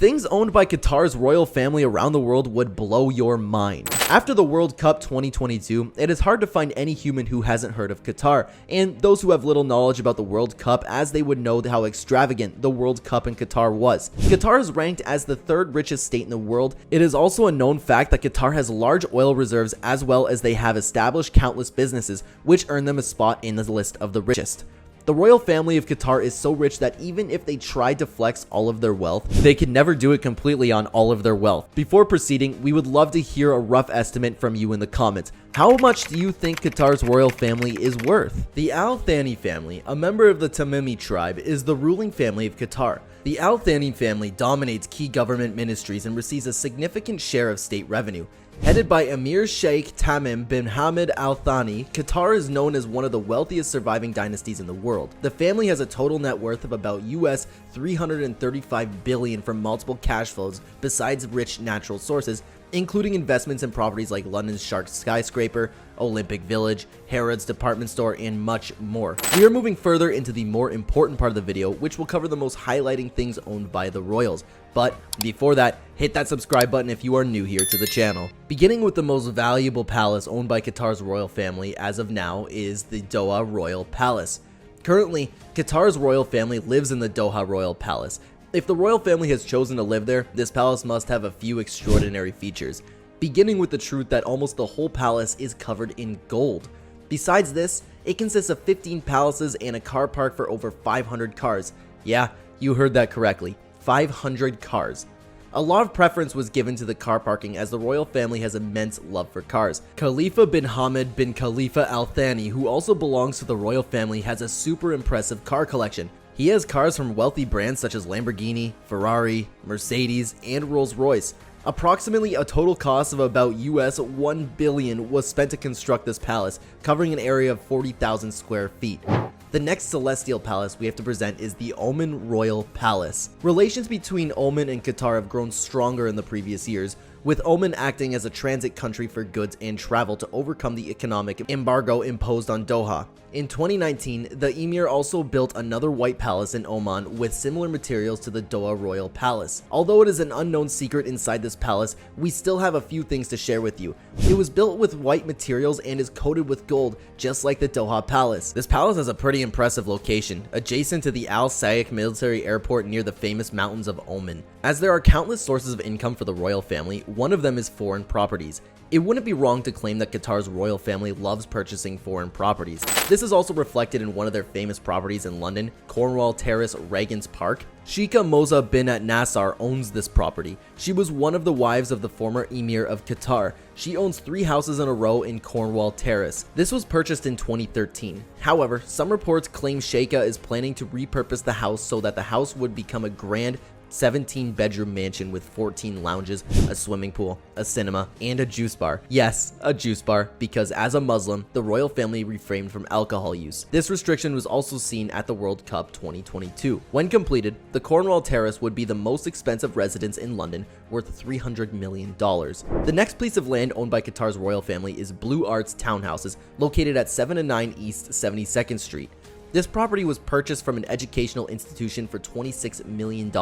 Things owned by Qatar's royal family around the world would blow your mind. After the World Cup 2022, it is hard to find any human who hasn't heard of Qatar, and those who have little knowledge about the World Cup, as they would know how extravagant the World Cup in Qatar was. Qatar is ranked as the third richest state in the world. It is also a known fact that Qatar has large oil reserves, as well as they have established countless businesses, which earn them a spot in the list of the richest. The royal family of Qatar is so rich that even if they tried to flex all of their wealth, they could never do it completely on all of their wealth. Before proceeding, we would love to hear a rough estimate from you in the comments. How much do you think Qatar's royal family is worth? The Al Thani family, a member of the Tamimi tribe, is the ruling family of Qatar. The Al Thani family dominates key government ministries and receives a significant share of state revenue. Headed by Emir Sheikh Tamim bin Hamad Al Thani, Qatar is known as one of the wealthiest surviving dynasties in the world. The family has a total net worth of about US $335 billion from multiple cash flows, besides rich natural sources, including investments in properties like London's Shark Skyscraper, Olympic Village, Harrods department store, and much more. We are moving further into the more important part of the video, which will cover the most highlighting things owned by the royals. But before that, hit that subscribe button if you are new here to the channel. Beginning with the most valuable palace owned by Qatar's royal family as of now is the Doha Royal Palace. Currently, Qatar's royal family lives in the Doha Royal Palace. If the royal family has chosen to live there, this palace must have a few extraordinary features, beginning with the truth that almost the whole palace is covered in gold. Besides this, it consists of 15 palaces and a car park for over 500 cars. Yeah, you heard that correctly, 500 cars. A lot of preference was given to the car parking as the royal family has immense love for cars. Khalifa bin Hamad bin Khalifa Al Thani, who also belongs to the royal family, has a super impressive car collection. He has cars from wealthy brands such as Lamborghini, Ferrari, Mercedes, and Rolls-Royce. Approximately a total cost of about US $1 billion was spent to construct this palace, covering an area of 40,000 square feet. The next celestial palace we have to present is the Oman Royal Palace. Relations between Oman and Qatar have grown stronger in the previous years, with Oman acting as a transit country for goods and travel to overcome the economic embargo imposed on Doha. In 2019, the Emir also built another white palace in Oman with similar materials to the Doha Royal Palace. Although it is an unknown secret inside this palace, we still have a few things to share with you. It was built with white materials and is coated with gold, just like the Doha Palace. This palace has a pretty impressive location, adjacent to the Al Saik military airport near the famous mountains of Oman. As there are countless sources of income for the royal family, one of them is foreign properties. It wouldn't be wrong to claim that Qatar's royal family loves purchasing foreign properties. This is also reflected in one of their famous properties in London, Cornwall Terrace Regent's Park. Sheikha Moza bin Nassar owns this property. She was one of the wives of the former Emir of Qatar. She owns 3 houses in a row in Cornwall Terrace. This was purchased in 2013. However, some reports claim Sheikha is planning to repurpose the house so that the house would become a grand 17-bedroom mansion with 14 lounges, a swimming pool, a cinema, and a juice bar. Yes, a juice bar, because as a Muslim, the royal family refrained from alcohol use. This restriction was also seen at the World Cup 2022. When completed, the Cornwall Terrace would be the most expensive residence in London, worth $300 million. The next piece of land owned by Qatar's royal family is Blue Arts Townhouses, located at 7 and 9 East 72nd Street. This property was purchased from an educational institution for $26 million.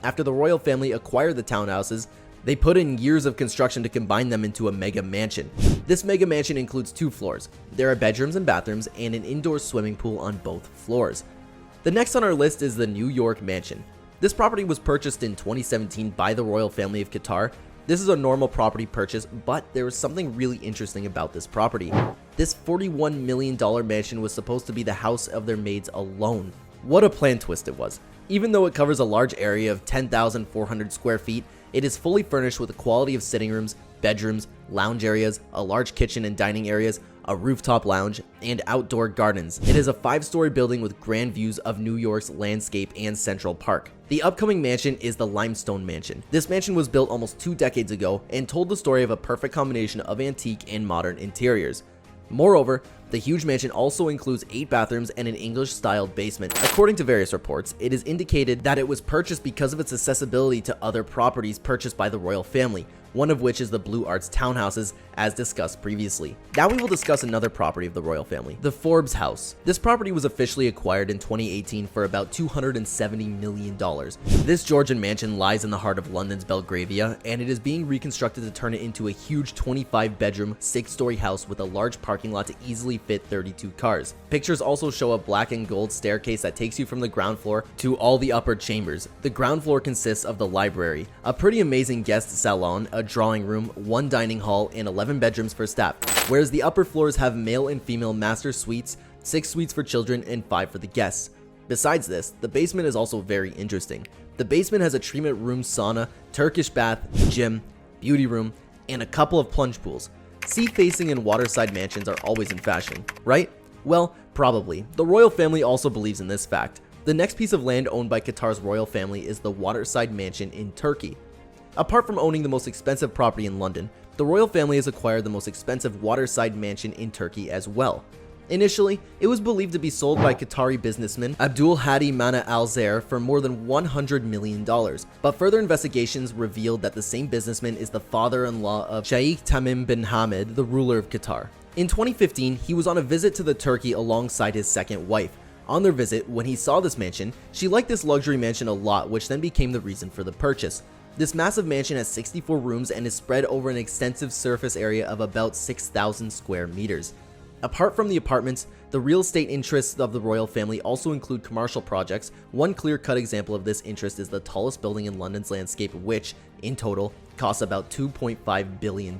After the royal family acquired the townhouses, they put in years of construction to combine them into a mega mansion. This mega mansion includes 2 floors. There are bedrooms and bathrooms and an indoor swimming pool on both floors. The next on our list is the New York Mansion. This property was purchased in 2017 by the royal family of Qatar. This is a normal property purchase, but there is something really interesting about this property. This $41 million mansion was supposed to be the house of their maids alone. What a planned twist it was. Even though it covers a large area of 10,400 square feet, it is fully furnished with a quality of sitting rooms, bedrooms, lounge areas, a large kitchen and dining areas, a rooftop lounge, and outdoor gardens. It is a 5-story building with grand views of New York's landscape and Central Park. The upcoming mansion is the Limestone Mansion. This mansion was built almost 2 decades ago and told the story of a perfect combination of antique and modern interiors. Moreover, the huge mansion also includes 8 bathrooms and an English-styled basement. According to various reports, it is indicated that it was purchased because of its accessibility to other properties purchased by the royal family. one of which is the Blue Arts townhouses as discussed previously. Now we will discuss another property of the royal family, the Forbes house. This property was officially acquired in 2018 for about $270 million. This Georgian mansion lies in the heart of London's Belgravia, and it is being reconstructed to turn it into a huge 25-bedroom, 6-story house with a large parking lot to easily fit 32 cars. Pictures also show a black and gold staircase that takes you from the ground floor to all the upper chambers. The ground floor consists of the library, a pretty amazing guest salon, a drawing room, 1 dining hall, and 11 bedrooms for staff, whereas the upper floors have male and female master suites, 6 suites for children, and 5 for the guests. Besides this, the basement is also very interesting. The basement has a treatment room, sauna, Turkish bath, gym, beauty room, and a couple of plunge pools. Sea-facing and waterside mansions are always in fashion, right? Well, probably. The royal family also believes in this fact. The next piece of land owned by Qatar's royal family is the waterside mansion in Turkey. Apart from owning the most expensive property in London, the royal family has acquired the most expensive waterside mansion in Turkey as well. Initially, it was believed to be sold by Qatari businessman Abdul Hadi Mana Al Zair for more than $100 million, but further investigations revealed that the same businessman is the father-in-law of Sheikh Tamim bin Hamad, the ruler of Qatar. In 2015, he was on a visit to Turkey alongside his second wife. On their visit, when he saw this mansion, she liked this luxury mansion a lot, which then became the reason for the purchase. This massive mansion has 64 rooms and is spread over an extensive surface area of about 6,000 square meters. Apart from the apartments, the real estate interests of the royal family also include commercial projects. One clear-cut example of this interest is the tallest building in London's landscape, which, in total, costs about $2.5 billion.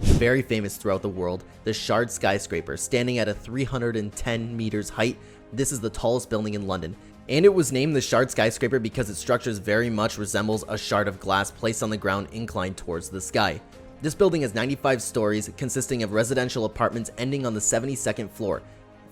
Very famous throughout the world, the Shard skyscraper, standing at a 310 meters height. This is the tallest building in London, and it was named the Shard skyscraper because its structure very much resembles a shard of glass placed on the ground inclined towards the sky. This building has 95 stories, consisting of residential apartments ending on the 72nd floor.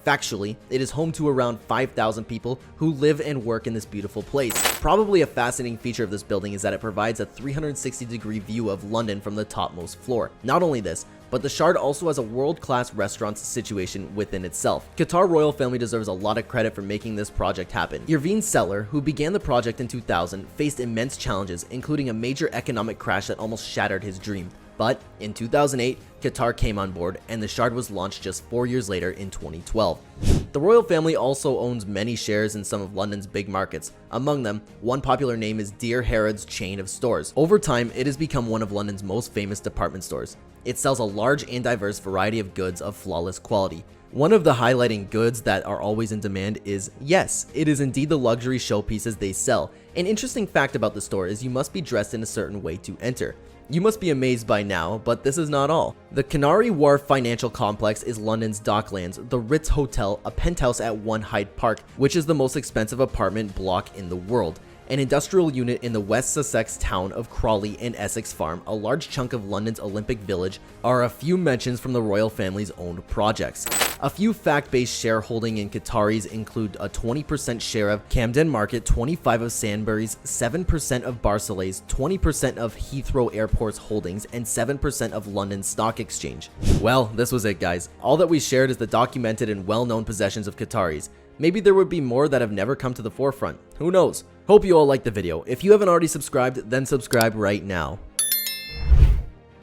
Factually, it is home to around 5,000 people who live and work in this beautiful place. Probably a fascinating feature of this building is that it provides a 360-degree view of London from the topmost floor. Not only this, but the Shard also has a world-class restaurant situation within itself. Qatar royal family deserves a lot of credit for making this project happen. Irvine Seller, who began the project in 2000, faced immense challenges, including a major economic crash that almost shattered his dream. But in 2008, Qatar came on board, and the Shard was launched just 4 years later in 2012. The royal family also owns many shares in some of London's big markets. Among them, one popular name is Dear Harrod's chain of stores. Over time, it has become one of London's most famous department stores. It sells a large and diverse variety of goods of flawless quality. One of the highlighting goods that are always in demand is, yes, it is indeed the luxury showpieces they sell. An interesting fact about the store is you must be dressed in a certain way to enter. You must be amazed by now, but this is not all. The Canary Wharf Financial Complex is London's Docklands, the Ritz Hotel, a penthouse at 1 Hyde Park, which is the most expensive apartment block in the world. An industrial unit in the West Sussex town of Crawley and Essex Farm, a large chunk of London's Olympic Village, are a few mentions from the royal family's owned projects. A few fact-based shareholding in Qataris include a 20% share of Camden Market, 25% of Sainsbury's, 7% of Barclays, 20% of Heathrow Airport's holdings, and 7% of London Stock Exchange. Well, this was it, guys. All that we shared is the documented and well-known possessions of Qataris. Maybe there would be more that have never come to the forefront. Who knows? Hope you all liked the video. If you haven't already subscribed, then subscribe right now.